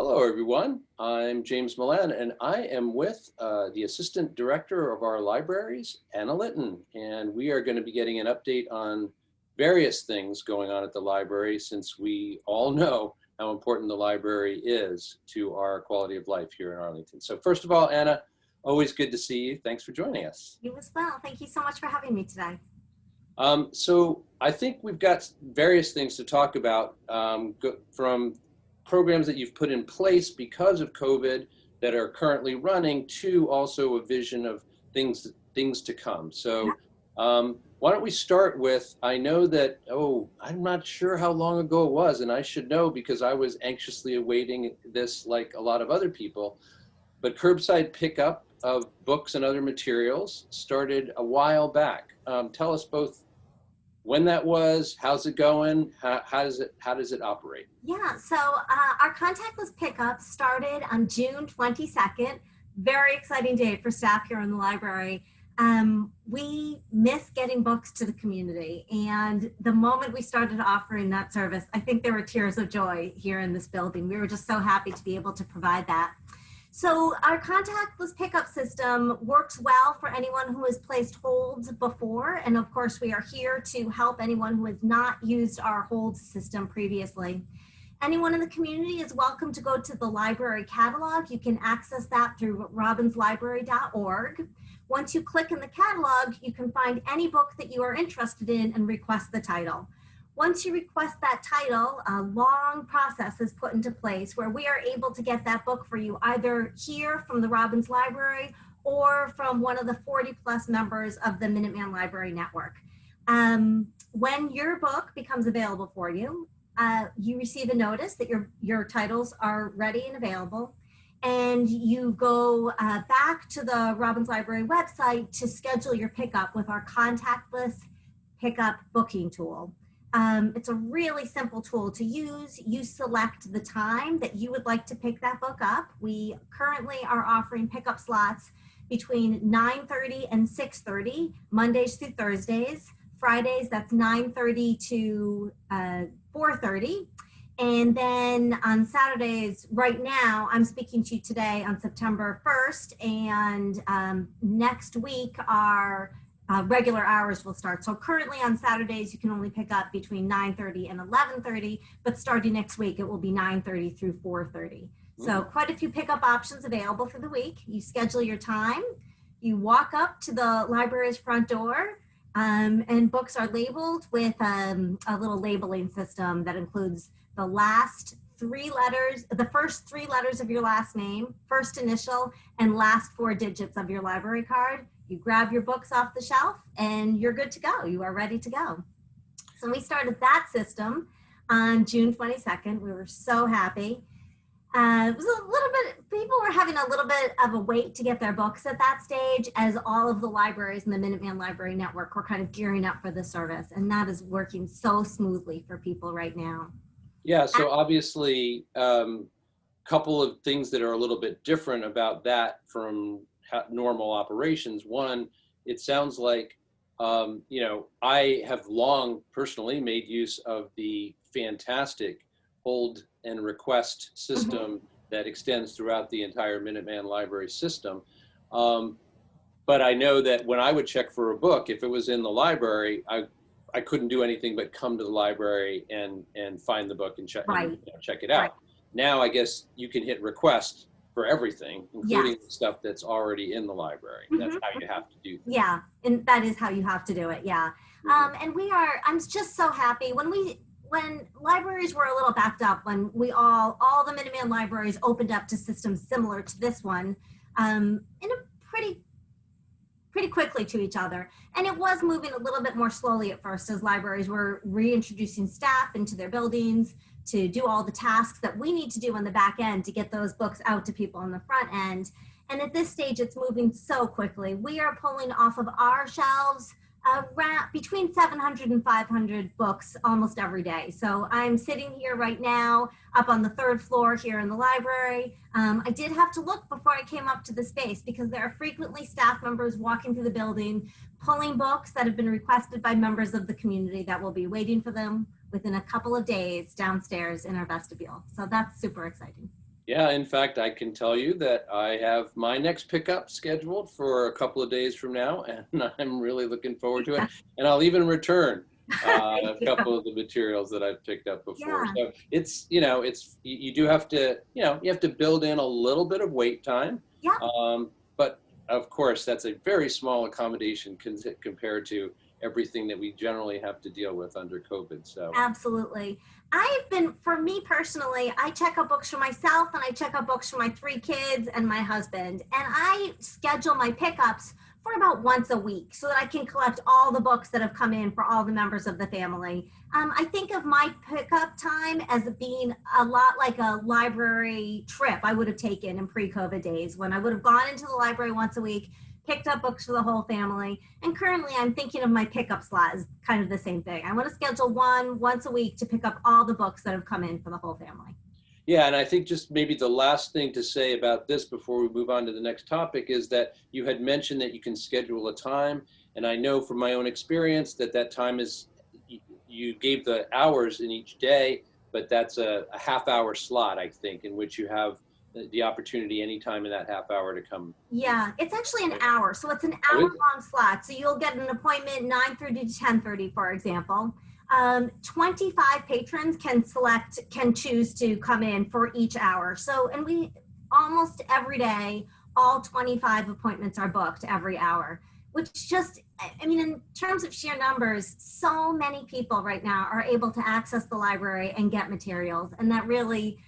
Hello, everyone. I'm James Milan, and I am with the Assistant Director of our libraries, Anna Litten, and we are going to be getting an update on various things going on at the library, since we all know how important the library is to our quality of life here in Arlington. So first of all, Anna, always good to see you. Thanks for joining us. You as well. Thank you so much for having me today. So I think we've got various things to talk about, from programs that you've put in place because of COVID that are currently running, to also a vision of things to come. So why don't we start with, I know that, I'm not sure how long ago it was, and I should know because I was anxiously awaiting this like a lot of other people, but curbside pickup of books and other materials started a while back. Tell us both when that was, how's it going, how does it operate? Yeah, so our contactless pickup started on June 22nd. Very exciting date for staff here in the library. We miss getting books to the community, and the moment we started offering that service, I think there were tears of joy here in this building. We were just so happy to be able to provide that. So our contactless pickup system works well for anyone who has placed holds before. And of course, we are here to help anyone who has not used our hold system previously. Anyone in the community is welcome to go to the library catalog. You can access that through robbinslibrary.org. Once you click in the catalog, you can find any book that you are interested in and request the title. Once you request that title, a long process is put into place where we are able to get that book for you either here from the Robbins Library or from one of the 40+ members of the Minuteman Library Network. When your book becomes available for you, you receive a notice that your titles are ready and available, and you go back to the Robbins Library website to schedule your pickup with our contactless pickup booking tool. It's a really simple tool to use. You select the time that you would like to pick that book up. We currently are offering pickup slots between 9:30 and 6:30, Mondays through Thursdays. Fridays, that's 9:30 to 4:30. And then on Saturdays, right now, I'm speaking to you today on September 1st, and next week our regular hours will start. So currently on Saturdays, you can only pick up between 9:30 and 11:30, but starting next week, it will be 9:30 through 4:30. So quite a few pickup options available for the week. You schedule your time, you walk up to the library's front door, and books are labeled with a little labeling system that includes the last three letters, the first three letters of your last name, first initial, and last four digits of your library card. You grab your books off the shelf and you're good to go. You are ready to go. So we started that system on June 22nd. We were so happy. It was a little bit, people were having a little bit of a wait to get their books at that stage, as all of the libraries in the Minuteman Library Network were kind of gearing up for the service. And that is working so smoothly for people right now. Yeah, so obviously, couple of things that are a little bit different about that from normal operations. One, it sounds like, I have long personally made use of the fantastic hold and request system that extends throughout the entire Minuteman Library system. But I know that when I would check for a book, if it was in the library, I couldn't do anything but come to the library and find the book and check, check it out. Right. Now I guess you can hit request for everything, including the stuff that's already in the library. That's how you have to do things. Yeah, and that is how you have to do it, yeah. And I'm just so happy when libraries were a little backed up, when all the Minuteman libraries opened up to systems similar to this one, in a pretty quickly to each other. And it was moving a little bit more slowly at first as libraries were reintroducing staff into their buildings to do all the tasks that we need to do on the back end to get those books out to people on the front end. And at this stage, it's moving so quickly. We are pulling off of our shelves between 700 and 500 books almost every day. So I'm sitting here right now up on the third floor here in the library. I did have to look before I came up to the space because there are frequently staff members walking through the building, pulling books that have been requested by members of the community that will be waiting for them within a couple of days downstairs in our vestibule. So that's super exciting. Yeah, in fact, I can tell you that I have my next pickup scheduled for a couple of days from now, and I'm really looking forward to it. And I'll even return Thank a you. couple of the materials that I've picked up before. Yeah. So it's, you do have to, you have to build in a little bit of wait time. Yep. But of course, that's a very small accommodation compared to everything that we generally have to deal with under COVID. So. Absolutely. For me personally, I check out books for myself and I check out books for my 3 kids and my husband. And I schedule my pickups for about once a week so that I can collect all the books that have come in for all the members of the family. I think of my pickup time as being a lot like a library trip I would have taken in pre-COVID days when I would have gone into the library once a week, picked up books for the whole family. And currently I'm thinking of my pickup slot as kind of the same thing. I want to schedule once a week to pick up all the books that have come in for the whole family. Yeah, and I think just maybe the last thing to say about this before we move on to the next topic is that you had mentioned that you can schedule a time. And I know from my own experience that time is, you gave the hours in each day, but that's a half-hour slot, I think, in which you have the opportunity anytime in that half hour to come. Yeah, it's actually an hour. So it's an Oh, is it? hour-long slot. So you'll get an appointment 9:30 to 10:30, for example. 25 patrons can choose to come in for each hour. So, and we almost every day, all 25 appointments are booked every hour, which just, I mean, in terms of sheer numbers, so many people right now are able to access the library and get materials. And that really,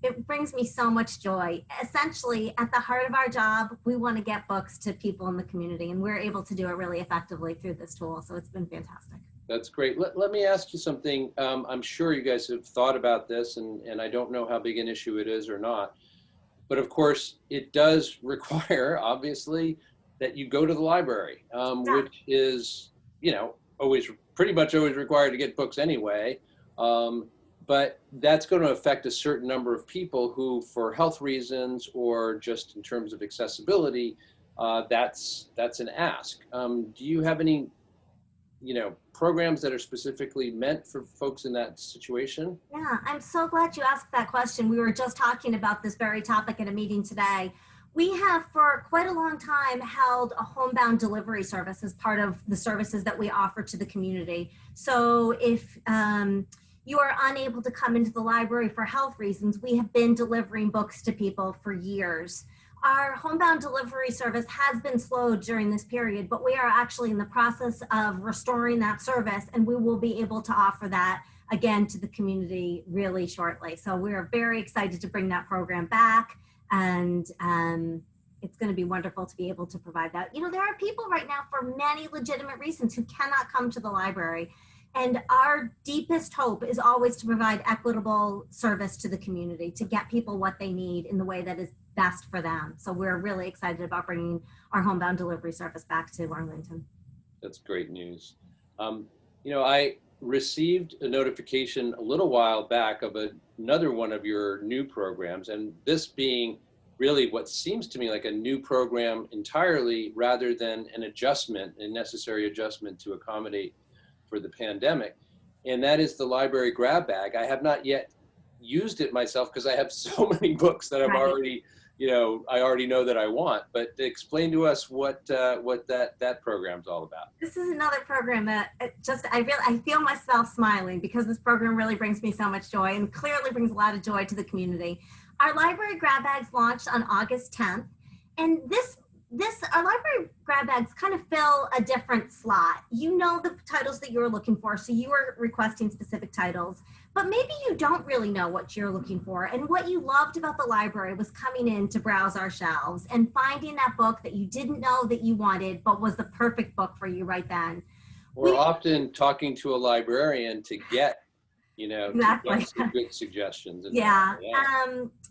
it brings me so much joy. Essentially, at the heart of our job, we want to get books to people in the community, and we're able to do it really effectively through this tool. So it's been fantastic. That's great. Let me ask you something. I'm sure you guys have thought about this, and I don't know how big an issue it is or not. But of course, it does require, obviously, that you go to the library, which is, always pretty much always required to get books anyway. But that's going to affect a certain number of people who, for health reasons or just in terms of accessibility, that's an ask. Do you have any, programs that are specifically meant for folks in that situation? Yeah, I'm so glad you asked that question. We were just talking about this very topic at a meeting today. We have for quite a long time held a homebound delivery service as part of the services that we offer to the community. So if you are unable to come into the library for health reasons, we have been delivering books to people for years. Our homebound delivery service has been slowed during this period, but we are actually in the process of restoring that service, and we will be able to offer that again to the community really shortly. So we're very excited to bring that program back, and it's going to be wonderful to be able to provide that. There are people right now for many legitimate reasons who cannot come to the library. And our deepest hope is always to provide equitable service to the community, to get people what they need in the way that is best for them. So we're really excited about bringing our homebound delivery service back to Arlington. That's great news. I received a notification a little while back of another one of your new programs, and this being really what seems to me like a new program entirely rather than a necessary adjustment to accommodate for the pandemic, and that is the library grab bag. I have not yet used it myself because I have so many books that I've already, I already know that I want. But explain to us what that program's all about. This is another program that I feel myself smiling because this program really brings me so much joy and clearly brings a lot of joy to the community. Our library grab bags launched on August 10th, and our library grab bags kind of fill a different slot. You know the titles that you're looking for, so you are requesting specific titles, but maybe you don't really know what you're looking for. And what you loved about the library was coming in to browse our shelves and finding that book that you didn't know that you wanted, but was the perfect book for you right then. We're often talking to a librarian to get, Exactly. to get some good suggestions. Yeah.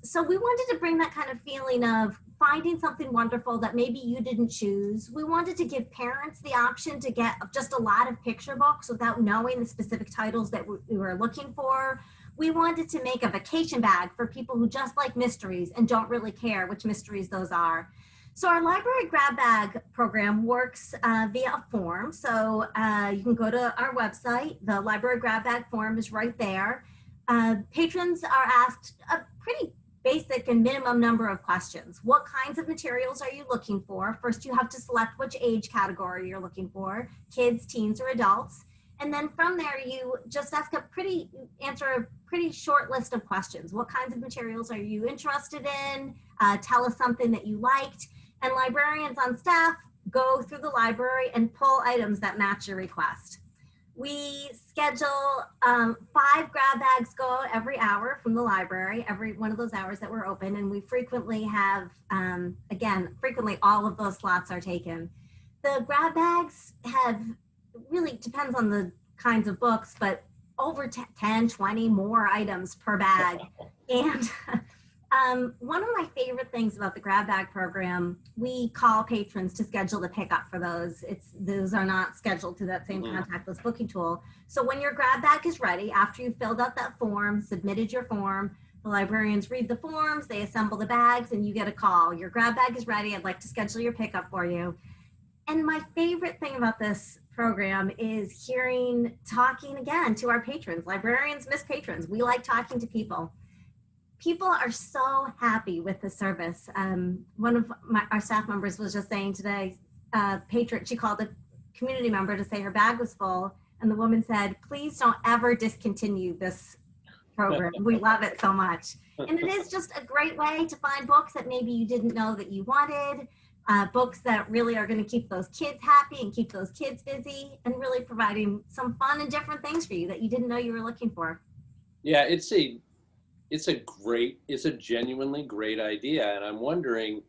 So we wanted to bring that kind of feeling of finding something wonderful that maybe you didn't choose. We wanted to give parents the option to get just a lot of picture books without knowing the specific titles that we were looking for. We wanted to make a vacation bag for people who just like mysteries and don't really care which mysteries those are. So our library grab bag program works via a form. So you can go to our website. The library grab bag form is right there. Patrons are asked a pretty basic and minimum number of questions. What kinds of materials are you looking for? First, you have to select which age category you're looking for, kids, teens, or adults. And then from there, you just answer a pretty short list of questions. What kinds of materials are you interested in? Tell us something that you liked. And librarians on staff go through the library and pull items that match your request. We schedule 5 grab bags go every hour from the library, every one of those hours that we're open. And we frequently have, frequently all of those slots are taken. The grab bags really depends on the kinds of books, but over 10, 20 more items per bag. And one of my favorite things about the grab bag program, we call patrons to schedule the pickup for those. Those are not scheduled through that same contactless booking tool. So when your grab bag is ready, after you've filled out that form, submitted your form, the librarians read the forms, they assemble the bags, and you get a call. Your grab bag is ready. I'd like to schedule your pickup for you. And my favorite thing about this program is talking again to our patrons. Librarians miss patrons. We like talking to people. People are so happy with the service. One of our staff members was just saying today, she called a community member to say her bag was full, and the woman said, "Please don't ever discontinue this program. We love it so much." And it is just a great way to find books that maybe you didn't know that you wanted, books that really are going to keep those kids happy and keep those kids busy, and really providing some fun and different things for you that you didn't know you were looking for. Yeah, it's a genuinely great idea. And I'm wondering,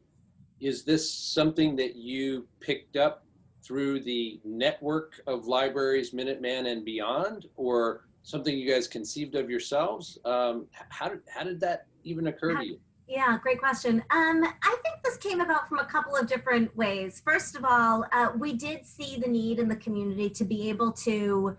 is this something that you picked up through the network of libraries, Minuteman and beyond, or something you guys conceived of yourselves? How did that even occur to you? Yeah, great question. I think this came about from a couple of different ways. First of all, we did see the need in the community to be able to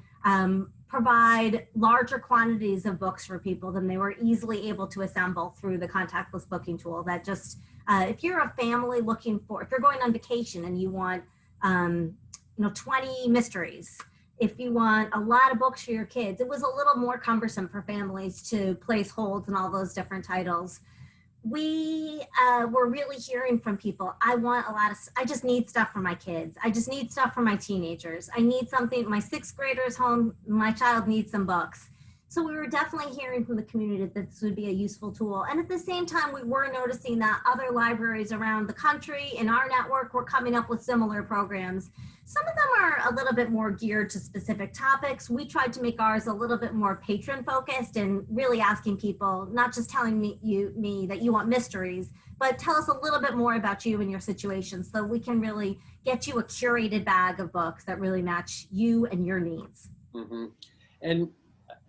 provide larger quantities of books for people than they were easily able to assemble through the contactless booking tool. That just, if you're a family if you're going on vacation and you want, 20 mysteries, if you want a lot of books for your kids, it was a little more cumbersome for families to place holds and all those different titles. We were really hearing from people. I just need stuff for my kids. I just need stuff for my teenagers. I need something. My 6th grader is home. My child needs some books. So we were definitely hearing from the community that this would be a useful tool. And at the same time, we were noticing that other libraries around the country in our network were coming up with similar programs. Some of them are a little bit more geared to specific topics. We tried to make ours a little bit more patron focused and really asking people, not just telling me that you want mysteries, but tell us a little bit more about you and your situation so we can really get you a curated bag of books that really match you and your needs. Mm-hmm. And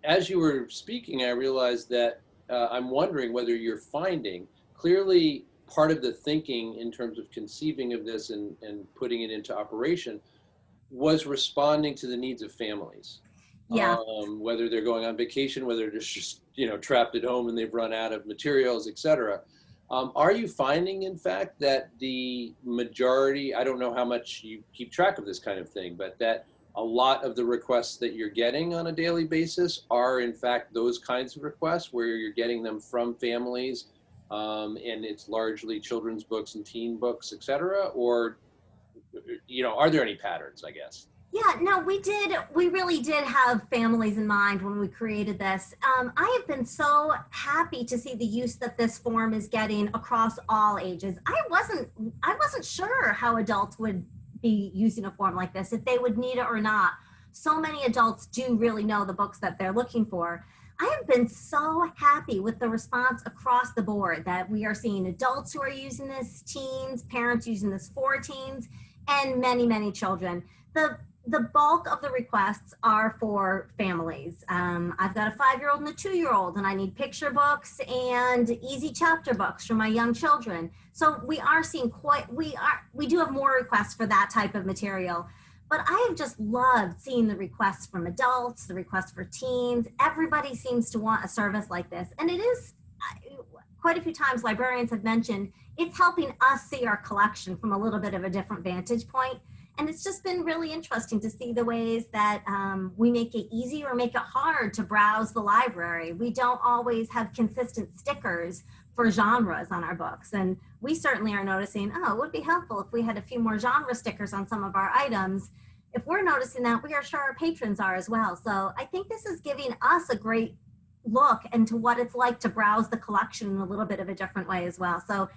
as you were speaking, I realized that I'm wondering whether you're finding clearly part of the thinking in terms of conceiving of this and putting it into operation was responding to the needs of families. Yeah. Whether they're going on vacation, whether they're just trapped at home and they've run out of materials, etc. Are you finding, in fact, that the majority, I don't know how much you keep track of this kind of thing, but that a lot of the requests that you're getting on a daily basis are, in fact, those kinds of requests where you're getting them from families, and it's largely children's books and teen books, etc.? Or, are there any patterns, I guess? Yeah, no, we really did have families in mind when we created this. I have been so happy to see the use that this form is getting across all ages. I wasn't sure how adults would be using a form like this, if they would need it or not. So many adults do really know the books that they're looking for. I have been so happy with the response across the board that we are seeing adults who are using this, teens, parents using this for teens, and many, many children. The bulk of the requests are for families. I've got a 5-year-old and a 2-year-old, and I need picture books and easy chapter books for my young children. So we are seeing we do have more requests for that type of material. But I have just loved seeing the requests from adults, the requests for teens. Everybody seems to want a service like this. And it is, quite a few times librarians have mentioned, it's helping us see our collection from a little bit of a different vantage point. And it's just been really interesting to see the ways that we make it easy or make it hard to browse the library. We don't always have consistent stickers for genres on our books. And we certainly are noticing, oh, it would be helpful if we had a few more genre stickers on some of our items. If we're noticing that, we are sure our patrons are as well. So I think this is giving us a great look into what it's like to browse the collection in a little bit of a different way as well. So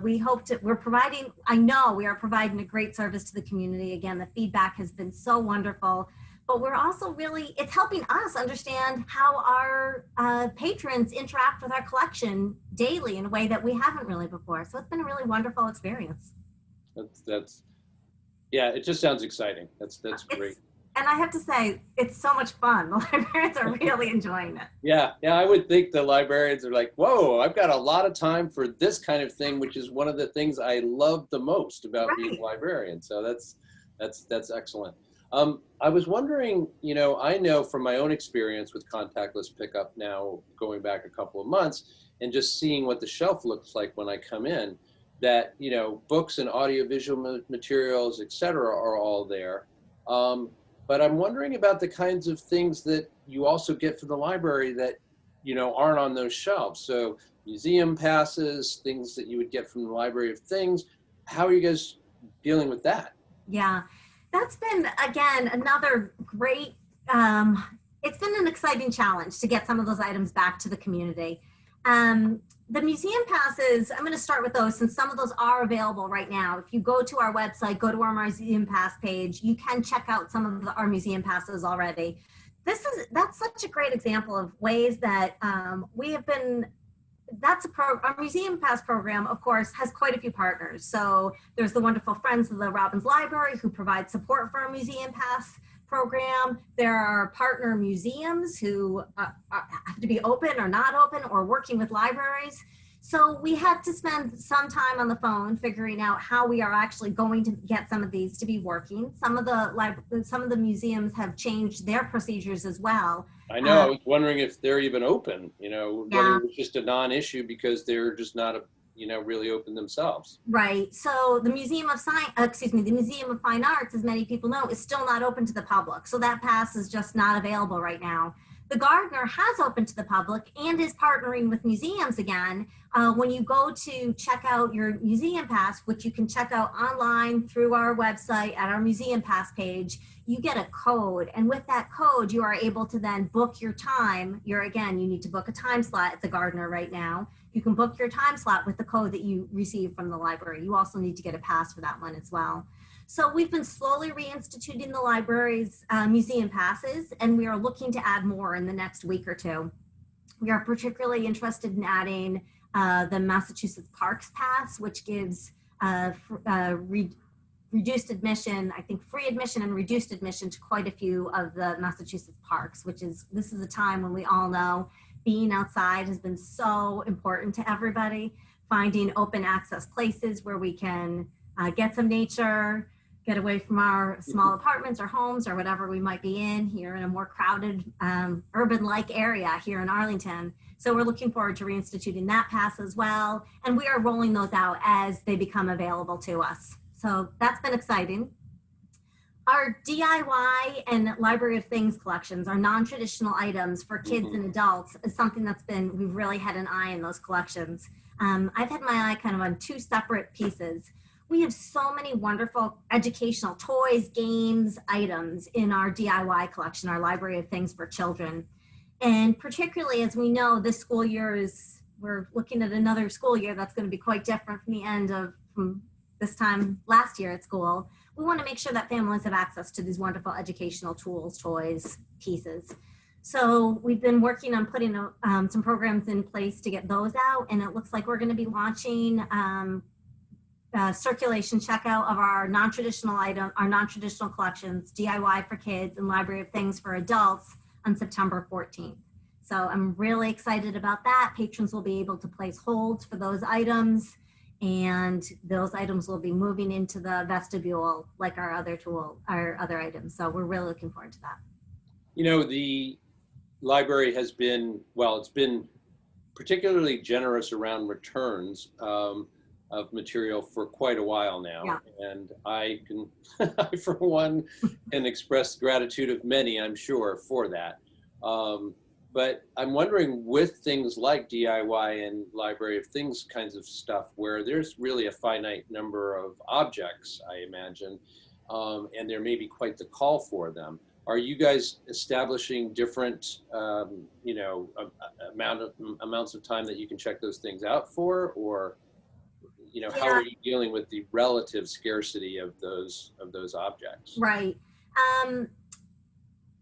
we hope to, I know we are providing a great service to the community. Again, the feedback has been so wonderful, but we're also really, it's helping us understand how our patrons interact with our collection daily in a way that we haven't really before. So it's been a really wonderful experience. Yeah, it just sounds exciting. That's great. And I have to say, it's so much fun. The librarians are really enjoying it. Yeah, I would think the librarians are like, whoa, I've got a lot of time for this kind of thing, which is one of the things I love the most about being a librarian. So that's excellent. I was wondering, I know from my own experience with contactless pickup now going back a couple of months and just seeing what the shelf looks like when I come in, that, books and audiovisual materials, et cetera, are all there. But I'm wondering about the kinds of things that you also get from the library that, aren't on those shelves. So museum passes, things that you would get from the Library of Things. How are you guys dealing with that? Yeah, that's been, again, another great, it's been an exciting challenge to get some of those items back to the community. The museum passes, I'm going to start with those since some of those are available right now. If you go to our website, go to our museum pass page, you can check out some of our museum passes already. That's such a great example of ways that we have been, our museum pass program, of course, has quite a few partners. So there's the wonderful Friends of the Robbins Library who provide support for our museum pass program. There are partner museums who have to be open or not open or working with libraries. So we had to spend some time on the phone figuring out how we are actually going to get some of these to be working. Some of the museums have changed their procedures as well. I know. I was wondering if they're even open, whether it was just a non-issue because they're just not really open themselves. Right. So the Museum of the Museum of Fine Arts, as many people know, is still not open to the public. So that pass is just not available right now. The Gardner has opened to the public and is partnering with museums again. When you go to check out your museum pass, which you can check out online through our website at our museum pass page, you get a code. And with that code, you are able to then book your time. You need to book a time slot at the Gardner right now. You can book your time slot with the code that you receive from the library. You also need to get a pass for that one as well. So we've been slowly reinstituting the library's museum passes, and we are looking to add more in the next week or two. We are particularly interested in adding the Massachusetts Parks Pass, which gives reduced admission, I think free admission and reduced admission to quite a few of the Massachusetts parks, this is a time when we all know being outside has been so important to everybody. Finding open access places where we can get some nature, get away from our small apartments or homes or whatever we might be in here in a more crowded urban-like area here in Arlington. So we're looking forward to reinstituting that pass as well. And we are rolling those out as they become available to us. So that's been exciting. Our DIY and Library of Things collections, our non-traditional items for kids and adults, is something we've really had an eye in those collections. I've had my eye kind of on two separate pieces. We have so many wonderful educational toys, games, items in our DIY collection, our Library of Things for children. And particularly as we know, this school year we're looking at another school year that's going to be quite different from this time last year at school. We want to make sure that families have access to these wonderful educational tools, toys, pieces. So we've been working on putting some programs in place to get those out, and it looks like we're going to be launching circulation checkout of our non-traditional collections, DIY for kids and Library of Things for adults on September 14th. So I'm really excited about that. Patrons will be able to place holds for those items, and those items will be moving into the vestibule like our other items. So we're really looking forward to that. The library has been, it's been particularly generous around returns of material for quite a while now. Yeah. And I for one, can express gratitude of many, I'm sure, for that. But I'm wondering, with things like DIY and library of things kinds of stuff, where there's really a finite number of objects, I imagine, and there may be quite the call for them. Are you guys establishing different, amounts of time that you can check those things out for, or how Yeah, are you dealing with the relative scarcity of those objects? right. Um,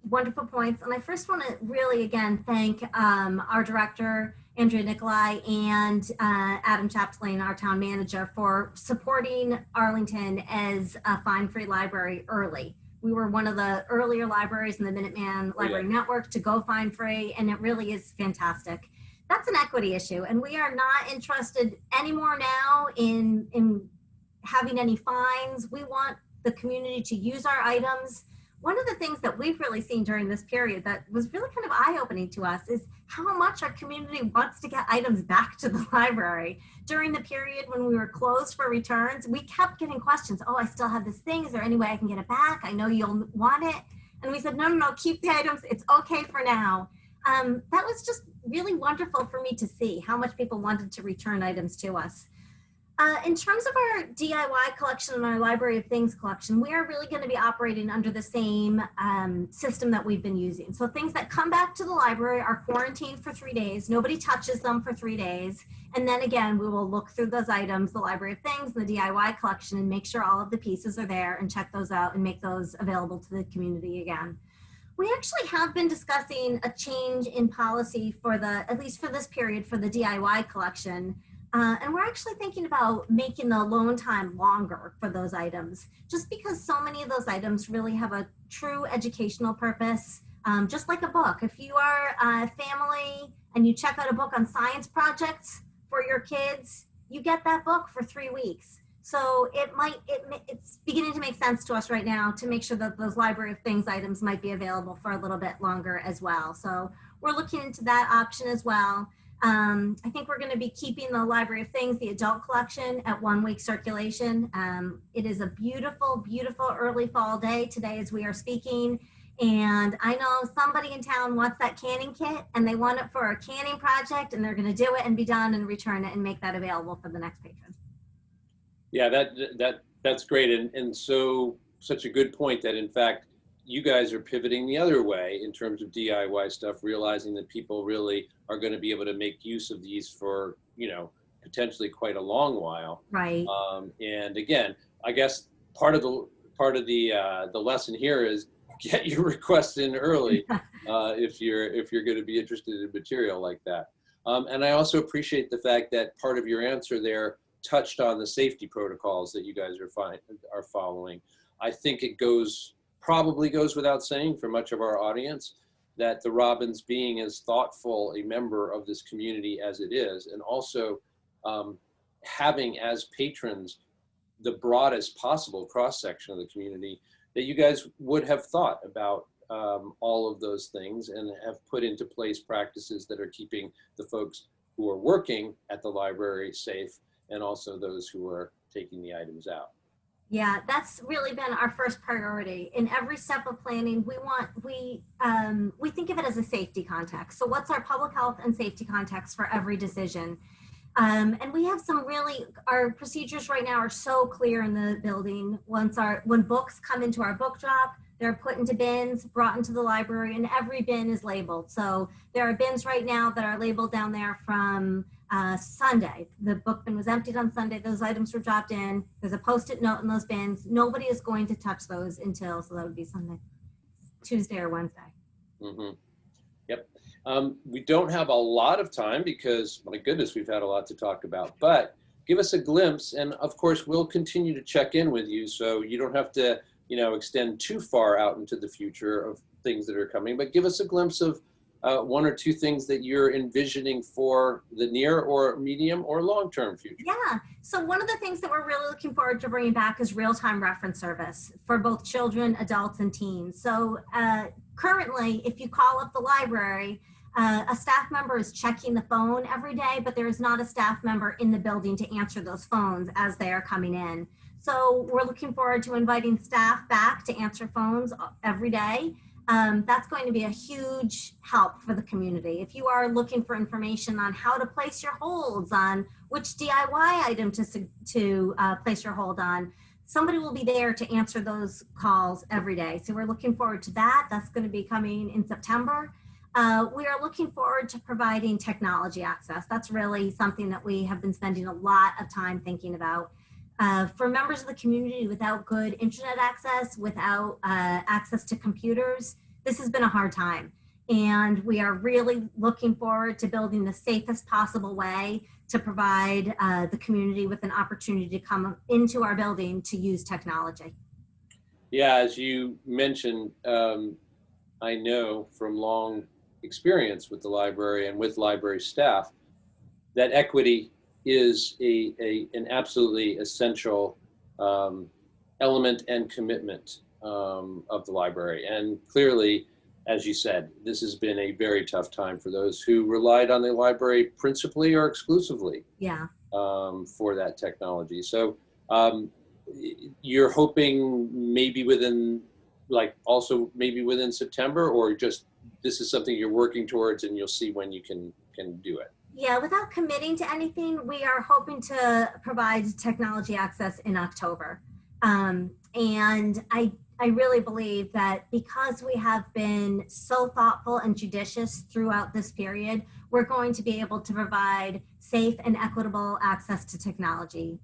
Wonderful points. And I first want to really, again, thank our director, Andrea Nicolai, and Adam Chapdelaine, our town manager, for supporting Arlington as a fine-free library early. We were one of the earlier libraries in the Minuteman Library Network to go fine-free, and it really is fantastic. That's an equity issue, and we are not interested anymore now in having any fines. We want the community to use our items. One of the things that we've really seen during this period that was really kind of eye-opening to us is how much our community wants to get items back to the library. During the period when we were closed for returns, we kept getting questions. Oh, I still have this thing. Is there any way I can get it back? I know you'll want it. And we said, no, keep the items. It's okay for now. That was just really wonderful for me to see how much people wanted to return items to us. In terms of our DIY collection and our Library of Things collection, we are really going to be operating under the same system that we've been using. So things that come back to the library are quarantined for 3 days. Nobody touches them for 3 days. And then again, we will look through those items, the Library of Things, and the DIY collection, and make sure all of the pieces are there and check those out and make those available to the community again. We actually have been discussing a change in policy for at least for this period, for the DIY collection. And we're actually thinking about making the loan time longer for those items, just because so many of those items really have a true educational purpose, just like a book. If you are a family and you check out a book on science projects for your kids, you get that book for 3 weeks. So it's beginning to make sense to us right now to make sure that those Library of Things items might be available for a little bit longer as well. So we're looking into that option as well. I think we're going to be keeping the Library of Things, the adult collection, at 1 week circulation. It is a beautiful, beautiful early fall day today as we are speaking. And I know somebody in town wants that canning kit and they want it for a canning project, and they're going to do it and be done and return it and make that available for the next patron. Yeah, that's great. And such a good point that, in fact, you guys are pivoting the other way in terms of DIY stuff, realizing that people really are going to be able to make use of these for, potentially quite a long while. Right. And again, I guess part of the lesson here is get your requests in early if you're going to be interested in material like that. And I also appreciate the fact that part of your answer there touched on the safety protocols that you guys are following. I think it probably goes without saying for much of our audience that the Robins, being as thoughtful a member of this community as it is, and also having as patrons the broadest possible cross-section of the community, that you guys would have thought about all of those things and have put into place practices that are keeping the folks who are working at the library safe, and also those who are taking the items out. Yeah, that's really been our first priority. In every step of planning, we think of it as a safety context. So what's our public health and safety context for every decision? And we have our procedures right now are so clear in the building. When books come into our book drop, they're put into bins, brought into the library, and every bin is labeled. So there are bins right now that are labeled down there from Sunday. The book bin was emptied on Sunday. Those items were dropped in. There's a Post-it note in those bins. Nobody is going to touch those so that would be Sunday, Tuesday or Wednesday. Mm-hmm. Yep. We don't have a lot of time because, my goodness, we've had a lot to talk about, but give us a glimpse. And of course, we'll continue to check in with you. So you don't have to, extend too far out into the future of things that are coming, but give us a glimpse of 1 or 2 things that you're envisioning for the near or medium or long-term future. Yeah, so one of the things that we're really looking forward to bringing back is real-time reference service for both children, adults, and teens. So currently, if you call up the library, a staff member is checking the phone every day, but there is not a staff member in the building to answer those phones as they are coming in. So we're looking forward to inviting staff back to answer phones every day. That's going to be a huge help for the community. If you are looking for information on how to place your holds, on which DIY item to place your hold on, somebody will be there to answer those calls every day. So we're looking forward to that. That's going to be coming in September. We are looking forward to providing technology access. That's really something that we have been spending a lot of time thinking about. For members of the community without good internet access, without access to computers, this has been a hard time. And we are really looking forward to building the safest possible way to provide the community with an opportunity to come into our building to use technology. Yeah, as you mentioned, I know from long experience with the library and with library staff that equity is an absolutely essential element and commitment of the library. And clearly, as you said, this has been a very tough time for those who relied on the library principally or exclusively for that technology. So you're hoping maybe within, also maybe within September, or just this is something you're working towards and you'll see when you can do it? Yeah, without committing to anything, we are hoping to provide technology access in October. And I really believe that because we have been so thoughtful and judicious throughout this period, we're going to be able to provide safe and equitable access to technology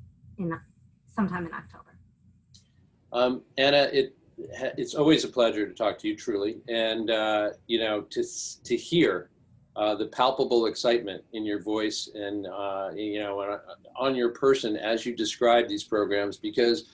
sometime in October. Anna, it's always a pleasure to talk to you, truly, and to hear the palpable excitement in your voice and on your person as you describe these programs, because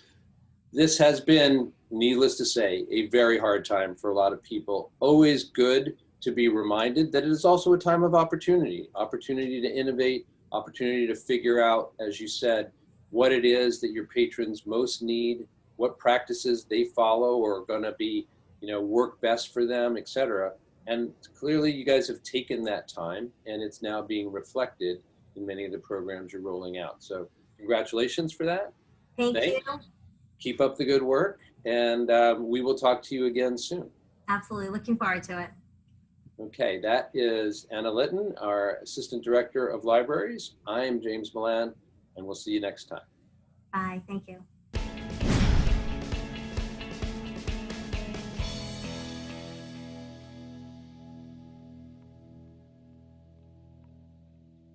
this has been, needless to say, a very hard time for a lot of people. Always good to be reminded that it is also a time of opportunity to innovate, opportunity to figure out, as you said, what it is that your patrons most need, what practices they follow or are going to be, work best for them, etc. And clearly you guys have taken that time, and it's now being reflected in many of the programs you're rolling out. So congratulations for that. Thank you. Keep up the good work, and we will talk to you again soon. Absolutely. Looking forward to it. Okay, that is Anna Litten, our Assistant Director of Libraries. I am James Milan, and we'll see you next time. Bye. Thank you.